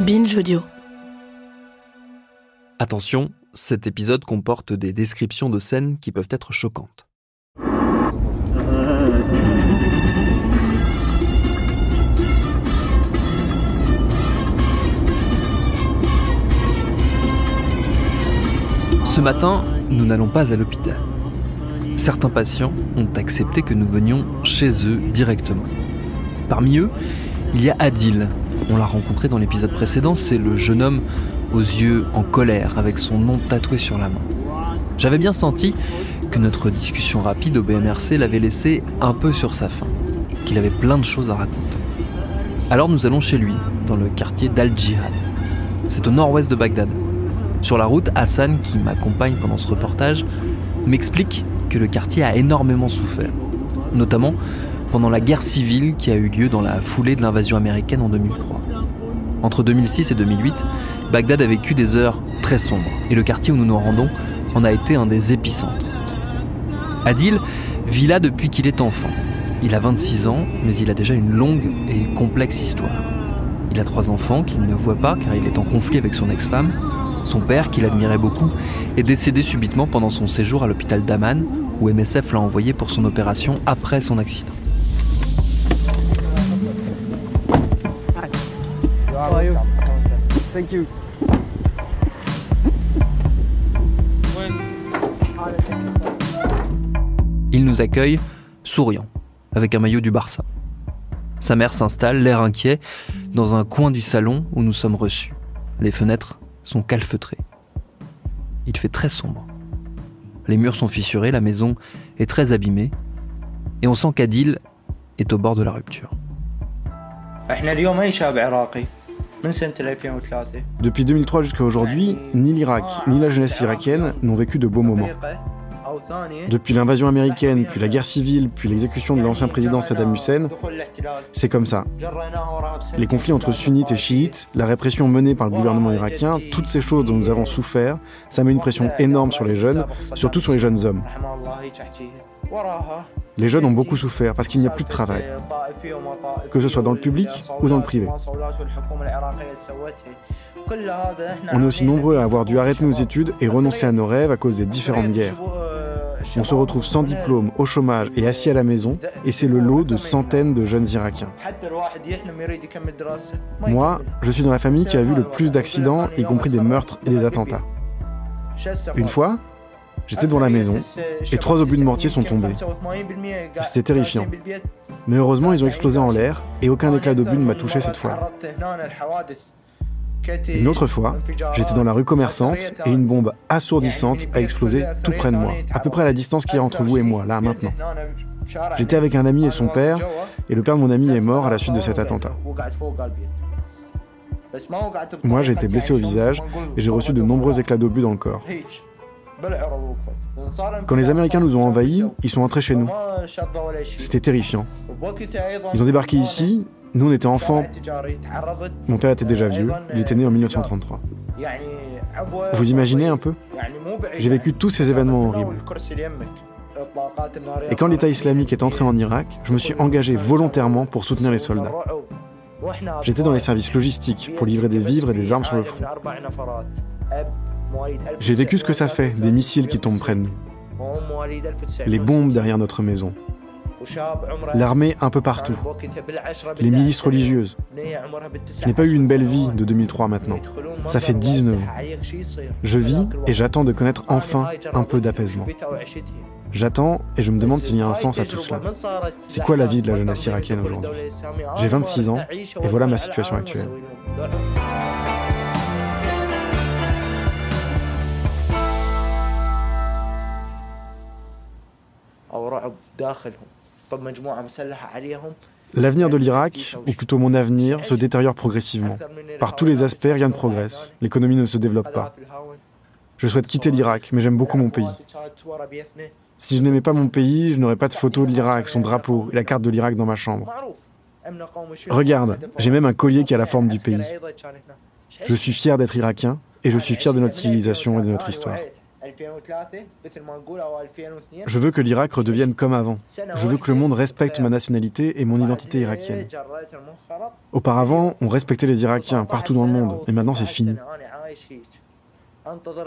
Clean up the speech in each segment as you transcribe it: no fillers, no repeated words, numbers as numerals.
Binge Audio. Attention, cet épisode comporte des descriptions de scènes qui peuvent être choquantes. Ce matin, nous n'allons pas à l'hôpital. Certains patients ont accepté que nous venions chez eux directement. Parmi eux, il y a Adil. On l'a rencontré dans l'épisode précédent, c'est le jeune homme aux yeux en colère, avec son nom tatoué sur la main. J'avais bien senti que notre discussion rapide au BMRC l'avait laissé un peu sur sa faim, qu'il avait plein de choses à raconter. Alors nous allons chez lui, dans le quartier d'Al-Jihad. C'est au nord-ouest de Bagdad. Sur la route, Hassan, qui m'accompagne pendant ce reportage, m'explique que le quartier a énormément souffert, notamment pendant la guerre civile qui a eu lieu dans la foulée de l'invasion américaine en 2003. Entre 2006 et 2008, Bagdad a vécu des heures très sombres, et le quartier où nous nous rendons en a été un des épicentres. Adil vit là depuis qu'il est enfant. Il a 26 ans, mais il a déjà une longue et complexe histoire. Il a 3 enfants qu'il ne voit pas car il est en conflit avec son ex-femme. Son père, qu'il admirait beaucoup, est décédé subitement pendant son séjour à l'hôpital d'Amman, où MSF l'a envoyé pour son opération après son accident. Il nous accueille, souriant, avec un maillot du Barça. Sa mère s'installe, l'air inquiet, dans un coin du salon où nous sommes reçus. Les fenêtres sont calfeutrées. Il fait très sombre. Les murs sont fissurés, la maison est très abîmée, et on sent qu'Adil est au bord de la rupture. Depuis 2003 jusqu'à aujourd'hui, ni l'Irak ni la jeunesse irakienne n'ont vécu de beaux moments. Depuis l'invasion américaine, puis la guerre civile, puis l'exécution de l'ancien président Saddam Hussein, c'est comme ça. Les conflits entre sunnites et chiites, la répression menée par le gouvernement irakien, toutes ces choses dont nous avons souffert, ça met une pression énorme sur les jeunes, surtout sur les jeunes hommes. Les jeunes ont beaucoup souffert parce qu'il n'y a plus de travail, que ce soit dans le public ou dans le privé. On est aussi nombreux à avoir dû arrêter nos études et renoncer à nos rêves à cause des différentes guerres. On se retrouve sans diplôme, au chômage et assis à la maison, et c'est le lot de centaines de jeunes Irakiens. Moi, je suis dans la famille qui a vu le plus d'accidents, y compris des meurtres et des attentats. Une fois, j'étais devant la maison, et 3 obus de mortier sont tombés. C'était terrifiant. Mais heureusement, ils ont explosé en l'air, et aucun éclat d'obus ne m'a touché cette fois. Une autre fois, j'étais dans la rue commerçante et une bombe assourdissante a explosé tout près de moi, à peu près à la distance qu'il y a entre vous et moi, là, maintenant. J'étais avec un ami et son père, et le père de mon ami est mort à la suite de cet attentat. Moi, j'ai été blessé au visage et j'ai reçu de nombreux éclats d'obus dans le corps. Quand les Américains nous ont envahis, ils sont entrés chez nous. C'était terrifiant. Ils ont débarqué ici. Nous, on était enfants. Mon père était déjà vieux. Il était né en 1933. Vous imaginez un peu ? J'ai vécu tous ces événements horribles. Et quand l'État islamique est entré en Irak, je me suis engagé volontairement pour soutenir les soldats. J'étais dans les services logistiques pour livrer des vivres et des armes sur le front. J'ai vécu ce que ça fait, des missiles qui tombent près de nous. Les bombes derrière notre maison. L'armée un peu partout. Les milices religieuses. Je n'ai pas eu une belle vie de 2003 maintenant. Ça fait 19 ans. Je vis et j'attends de connaître enfin un peu d'apaisement. J'attends et je me demande s'il y a un sens à tout cela. C'est quoi la vie de la jeunesse irakienne aujourd'hui ? J'ai 26 ans et voilà ma situation actuelle. L'avenir de l'Irak, ou plutôt mon avenir, se détériore progressivement. Par tous les aspects, rien ne progresse. L'économie ne se développe pas. Je souhaite quitter l'Irak, mais j'aime beaucoup mon pays. Si je n'aimais pas mon pays, je n'aurais pas de photo de l'Irak, son drapeau et la carte de l'Irak dans ma chambre. Regarde, j'ai même un collier qui a la forme du pays. Je suis fier d'être irakien et je suis fier de notre civilisation et de notre histoire. Je veux que l'Irak redevienne comme avant. Je veux que le monde respecte ma nationalité et mon identité irakienne. Auparavant, on respectait les Irakiens partout dans le monde, et maintenant c'est fini.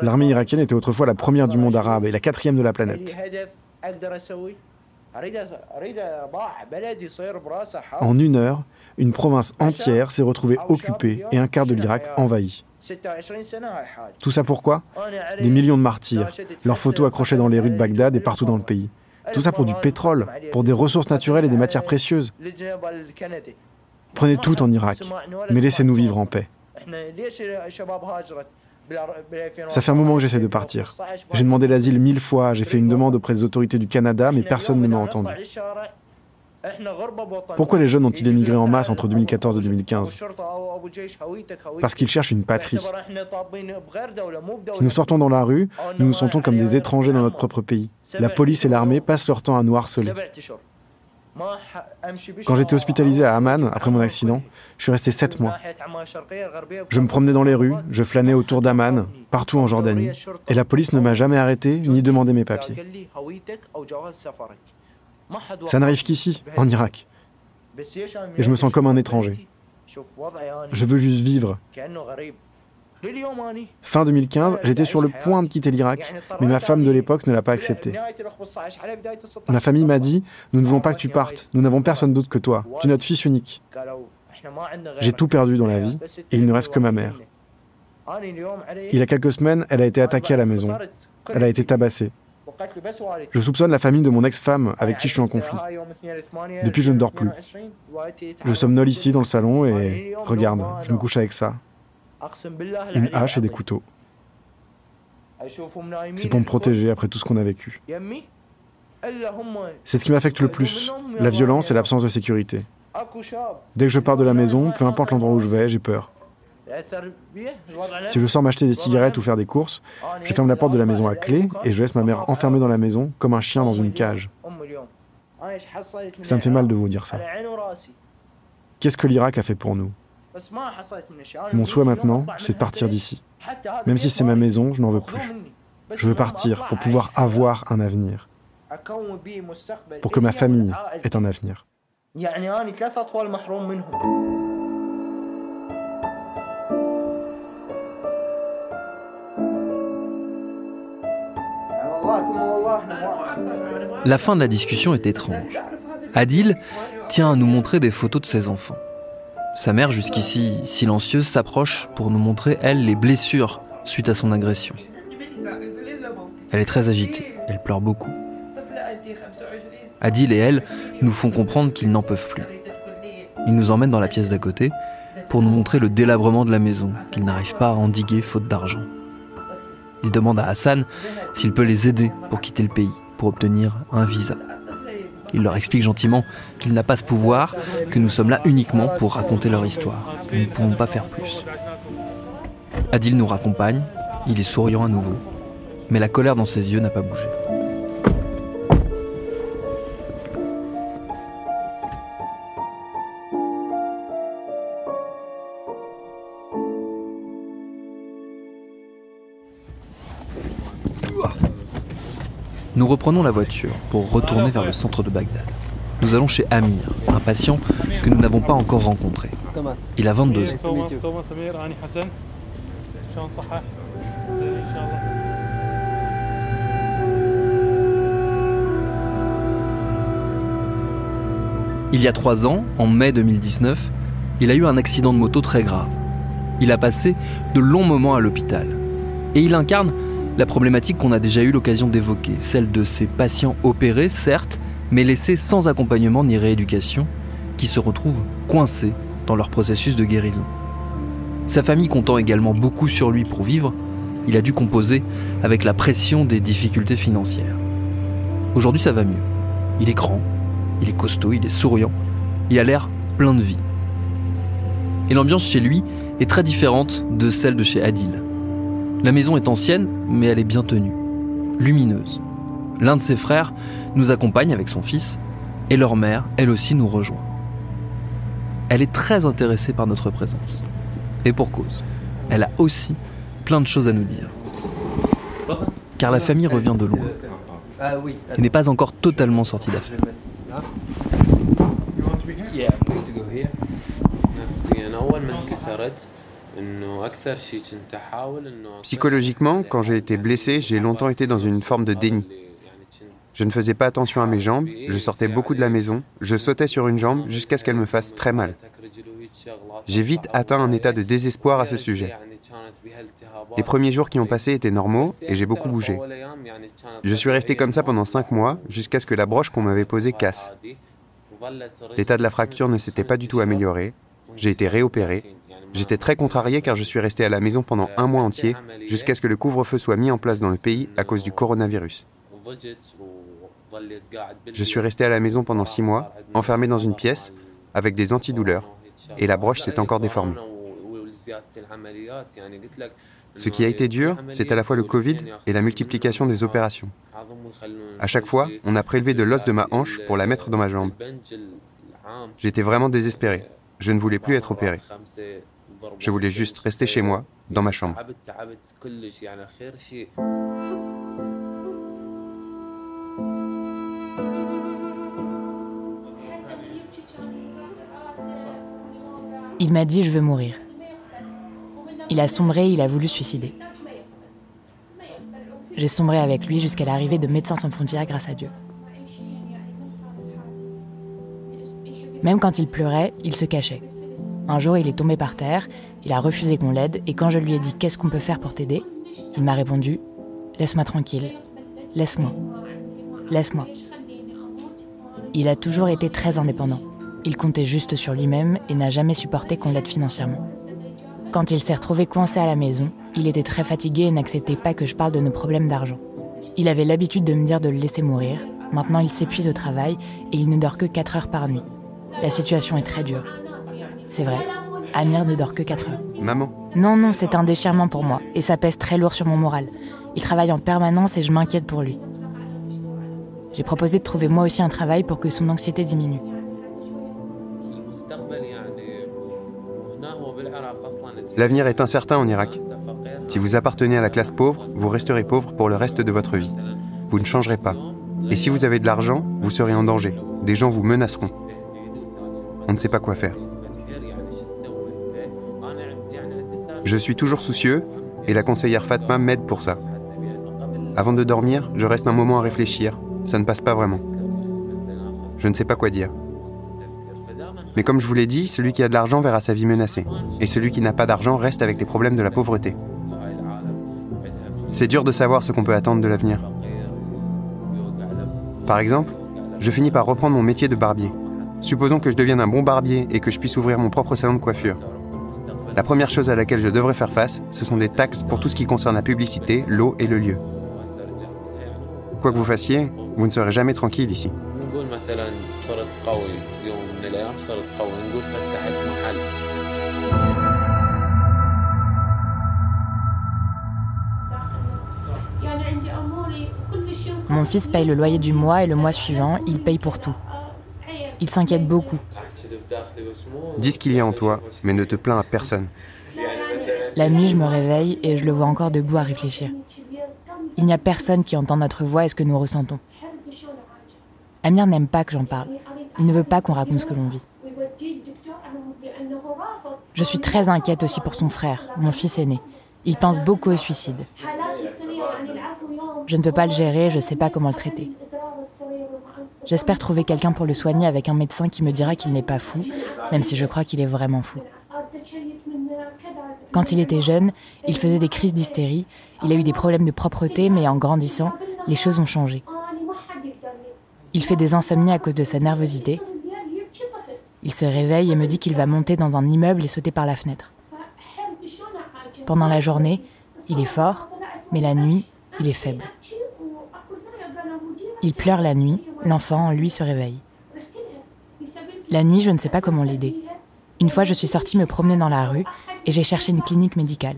L'armée irakienne était autrefois la première du monde arabe et la quatrième de la planète. En 1 heure, une province entière s'est retrouvée occupée et un quart de l'Irak envahi. Tout ça pourquoi? Des millions de martyrs, leurs photos accrochées dans les rues de Bagdad et partout dans le pays. Tout ça pour du pétrole, pour des ressources naturelles et des matières précieuses. Prenez tout en Irak, mais laissez-nous vivre en paix. Ça fait un moment que j'essaie de partir. J'ai demandé l'asile 1000 fois, j'ai fait une demande auprès des autorités du Canada, mais personne ne m'a entendu. Pourquoi les jeunes ont-ils émigré en masse entre 2014 et 2015? Parce qu'ils cherchent une patrie. Si nous sortons dans la rue, nous nous sentons comme des étrangers dans notre propre pays. La police et l'armée passent leur temps à nous harceler. Quand j'étais hospitalisé à Amman, après mon accident, je suis resté 7 mois. Je me promenais dans les rues, je flânais autour d'Amman, partout en Jordanie, et la police ne m'a jamais arrêté ni demandé mes papiers. Ça n'arrive qu'ici, en Irak. Et je me sens comme un étranger. Je veux juste vivre. Fin 2015, j'étais sur le point de quitter l'Irak, mais ma femme de l'époque ne l'a pas accepté. Ma famille m'a dit « Nous ne voulons pas que tu partes, nous n'avons personne d'autre que toi, tu es notre fils unique. » J'ai tout perdu dans la vie, et il ne reste que ma mère. Il y a quelques semaines, elle a été attaquée à la maison. Elle a été tabassée. Je soupçonne la famille de mon ex-femme avec qui je suis en conflit. Depuis, je ne dors plus. Je somnole ici dans le salon et regarde, je me couche avec ça. Une hache et des couteaux. C'est pour me protéger après tout ce qu'on a vécu. C'est ce qui m'affecte le plus, la violence et l'absence de sécurité. Dès que je pars de la maison, peu importe l'endroit où je vais, j'ai peur. Si je sors m'acheter des cigarettes ou faire des courses, je ferme la porte de la maison à clé et je laisse ma mère enfermée dans la maison comme un chien dans une cage. Ça me fait mal de vous dire ça. Qu'est-ce que l'Irak a fait pour nous? Mon souhait maintenant, c'est de partir d'ici. Même si c'est ma maison, je n'en veux plus. Je veux partir pour pouvoir avoir un avenir. Pour que ma famille ait un avenir. La fin de la discussion est étrange. Adil tient à nous montrer des photos de ses enfants. Sa mère, jusqu'ici silencieuse, s'approche pour nous montrer, elle, les blessures suite à son agression. Elle est très agitée, elle pleure beaucoup. Adil et elle nous font comprendre qu'ils n'en peuvent plus. Ils nous emmènent dans la pièce d'à côté pour nous montrer le délabrement de la maison, qu'ils n'arrivent pas à endiguer faute d'argent. Ils demandent à Hassan s'il peut les aider pour quitter le pays, pour obtenir un visa. Il leur explique gentiment qu'il n'a pas ce pouvoir, que nous sommes là uniquement pour raconter leur histoire, que nous ne pouvons pas faire plus. Adil nous raccompagne, il est souriant à nouveau, mais la colère dans ses yeux n'a pas bougé. Nous reprenons la voiture pour retourner vers le centre de Bagdad. Nous allons chez Amir, un patient que nous n'avons pas encore rencontré. Il a 22 ans. Il y a 3 ans, en mai 2019, il a eu un accident de moto très grave. Il a passé de longs moments à l'hôpital. Et il incarne la problématique qu'on a déjà eu l'occasion d'évoquer, celle de ces patients opérés, certes, mais laissés sans accompagnement ni rééducation, qui se retrouvent coincés dans leur processus de guérison. Sa famille comptant également beaucoup sur lui pour vivre, il a dû composer avec la pression des difficultés financières. Aujourd'hui, ça va mieux. Il est grand, il est costaud, il est souriant, il a l'air plein de vie. Et l'ambiance chez lui est très différente de celle de chez Adil. La maison est ancienne, mais elle est bien tenue, lumineuse. L'un de ses frères nous accompagne avec son fils, et leur mère, elle aussi, nous rejoint. Elle est très intéressée par notre présence. Et pour cause. Elle a aussi plein de choses à nous dire. car la famille revient de loin et n'est pas encore totalement sortie d'affaire. Psychologiquement, quand j'ai été blessé, j'ai longtemps été dans une forme de déni. Je ne faisais pas attention à mes jambes, je sortais beaucoup de la maison, je sautais sur une jambe jusqu'à ce qu'elle me fasse très mal. J'ai vite atteint un état de désespoir à ce sujet. Les premiers jours qui ont passé étaient normaux et j'ai beaucoup bougé. Je suis resté comme ça pendant 5 mois jusqu'à ce que la broche qu'on m'avait posée casse. L'état de la fracture ne s'était pas du tout amélioré. J'ai été réopéré. J'étais très contrarié car je suis resté à la maison pendant 1 mois entier jusqu'à ce que le couvre-feu soit mis en place dans le pays à cause du coronavirus. Je suis resté à la maison pendant 6 mois, enfermé dans une pièce, avec des antidouleurs, et la broche s'est encore déformée. Ce qui a été dur, c'est à la fois le Covid et la multiplication des opérations. À chaque fois, on a prélevé de l'os de ma hanche pour la mettre dans ma jambe. J'étais vraiment désespéré. Je ne voulais plus être opéré. Je voulais juste rester chez moi, dans ma chambre. Il m'a dit « je veux mourir ». Il a sombré, il a voulu se suicider. J'ai sombré avec lui jusqu'à l'arrivée de Médecins sans frontières grâce à Dieu. Même quand il pleurait, il se cachait. Un jour, il est tombé par terre, il a refusé qu'on l'aide, et quand je lui ai dit « qu'est-ce qu'on peut faire pour t'aider ?», il m'a répondu « laisse-moi tranquille, laisse-moi, laisse-moi ». Il a toujours été très indépendant. Il comptait juste sur lui-même et n'a jamais supporté qu'on l'aide financièrement. Quand il s'est retrouvé coincé à la maison, il était très fatigué et n'acceptait pas que je parle de nos problèmes d'argent. Il avait l'habitude de me dire de le laisser mourir. Maintenant, il s'épuise au travail et il ne dort que 4 heures par nuit. La situation est très dure. C'est vrai, Amir ne dort que 4 heures. Maman. Non, c'est un déchirement pour moi et ça pèse très lourd sur mon moral. Il travaille en permanence et je m'inquiète pour lui. J'ai proposé de trouver moi aussi un travail pour que son anxiété diminue. L'avenir est incertain en Irak. Si vous appartenez à la classe pauvre, vous resterez pauvre pour le reste de votre vie. Vous ne changerez pas. Et si vous avez de l'argent, vous serez en danger. Des gens vous menaceront. On ne sait pas quoi faire. Je suis toujours soucieux et la conseillère Fatma m'aide pour ça. Avant de dormir, je reste un moment à réfléchir. Ça ne passe pas vraiment. Je ne sais pas quoi dire. Mais comme je vous l'ai dit, celui qui a de l'argent verra sa vie menacée. Et celui qui n'a pas d'argent reste avec les problèmes de la pauvreté. C'est dur de savoir ce qu'on peut attendre de l'avenir. Par exemple, je finis par reprendre mon métier de barbier. Supposons que je devienne un bon barbier et que je puisse ouvrir mon propre salon de coiffure. La première chose à laquelle je devrais faire face, ce sont des taxes pour tout ce qui concerne la publicité, l'eau et le lieu. Quoi que vous fassiez, vous ne serez jamais tranquille ici. Mon fils paye le loyer du mois et le mois suivant, il paye pour tout. Il s'inquiète beaucoup. Dis ce qu'il y a en toi, mais ne te plains à personne. La nuit, je me réveille et je le vois encore debout à réfléchir. Il n'y a personne qui entend notre voix et ce que nous ressentons. Amir n'aime pas que j'en parle. Il ne veut pas qu'on raconte ce que l'on vit. Je suis très inquiète aussi pour son frère, mon fils aîné. Il pense beaucoup au suicide. Je ne peux pas le gérer, je ne sais pas comment le traiter. J'espère trouver quelqu'un pour le soigner avec un médecin qui me dira qu'il n'est pas fou, même si je crois qu'il est vraiment fou. Quand il était jeune, il faisait des crises d'hystérie, il a eu des problèmes de propreté, mais en grandissant, les choses ont changé. Il fait des insomnies à cause de sa nervosité. Il se réveille et me dit qu'il va monter dans un immeuble et sauter par la fenêtre. Pendant la journée, il est fort, mais la nuit, il est faible. Il pleure la nuit, l'enfant, lui, se réveille. La nuit, je ne sais pas comment l'aider. Une fois, je suis sortie me promener dans la rue et j'ai cherché une clinique médicale.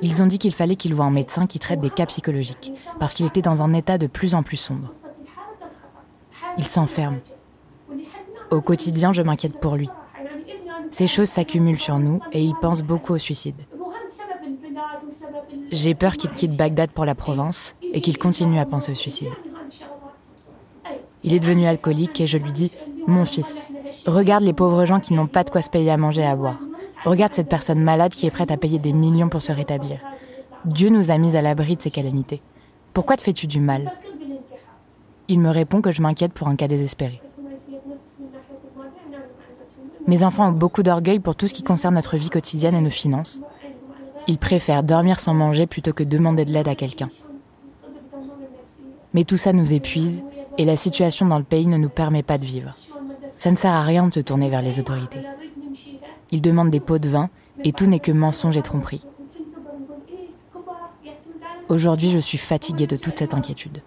Ils ont dit qu'il fallait qu'il voie un médecin qui traite des cas psychologiques, parce qu'il était dans un état de plus en plus sombre. Il s'enferme. Au quotidien, je m'inquiète pour lui. Ces choses s'accumulent sur nous et il pense beaucoup au suicide. J'ai peur qu'il quitte Bagdad pour la Provence et qu'il continue à penser au suicide. Il est devenu alcoolique et je lui dis « Mon fils, regarde les pauvres gens qui n'ont pas de quoi se payer à manger et à boire. Regarde cette personne malade qui est prête à payer des millions pour se rétablir. Dieu nous a mis à l'abri de ces calamités. Pourquoi te fais-tu du mal ?» Il me répond que je m'inquiète pour un cas désespéré. Mes enfants ont beaucoup d'orgueil pour tout ce qui concerne notre vie quotidienne et nos finances. Ils préfèrent dormir sans manger plutôt que demander de l'aide à quelqu'un. Mais tout ça nous épuise et la situation dans le pays ne nous permet pas de vivre. Ça ne sert à rien de se tourner vers les autorités. Ils demandent des pots de vin et tout n'est que mensonge et tromperie. Aujourd'hui, je suis fatiguée de toute cette inquiétude.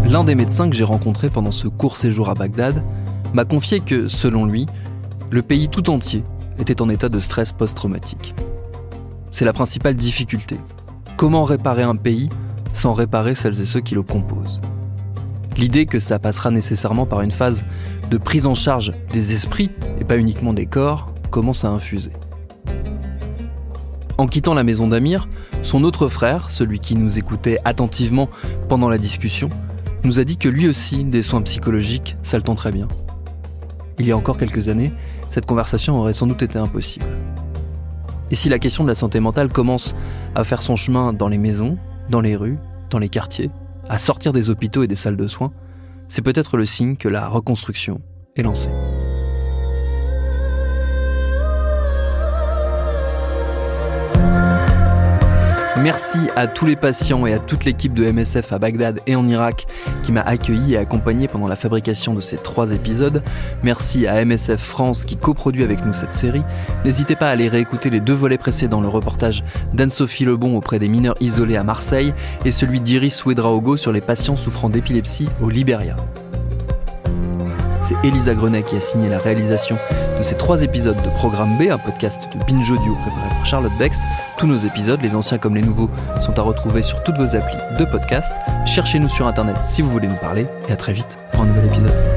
L'un des médecins que j'ai rencontré pendant ce court séjour à Bagdad m'a confié que, selon lui, le pays tout entier était en état de stress post-traumatique. C'est la principale difficulté. Comment réparer un pays sans réparer celles et ceux qui le composent ? L'idée que ça passera nécessairement par une phase de prise en charge des esprits et pas uniquement des corps commence à infuser. En quittant la maison d'Amir, son autre frère, celui qui nous écoutait attentivement pendant la discussion, nous a dit que lui aussi, des soins psychologiques, ça le tenterait bien. Il y a encore quelques années, cette conversation aurait sans doute été impossible. Et si la question de la santé mentale commence à faire son chemin dans les maisons, dans les rues, dans les quartiers, à sortir des hôpitaux et des salles de soins, c'est peut-être le signe que la reconstruction est lancée. Merci à tous les patients et à toute l'équipe de MSF à Bagdad et en Irak qui m'a accueilli et accompagné pendant la fabrication de ces 3 épisodes. Merci à MSF France qui coproduit avec nous cette série. N'hésitez pas à aller réécouter les 2 volets précédents, le reportage d'Anne-Sophie Lebon auprès des mineurs isolés à Marseille et celui d'Iris Ouedraogo sur les patients souffrant d'épilepsie au Libéria. C'est Elisa Grenet qui a signé la réalisation de ces 3 épisodes de Programme B, un podcast de Binge Audio préparé par Charlotte Bex. Tous nos épisodes, les anciens comme les nouveaux, sont à retrouver sur toutes vos applis de podcast. Cherchez-nous sur Internet si vous voulez nous parler et à très vite pour un nouvel épisode.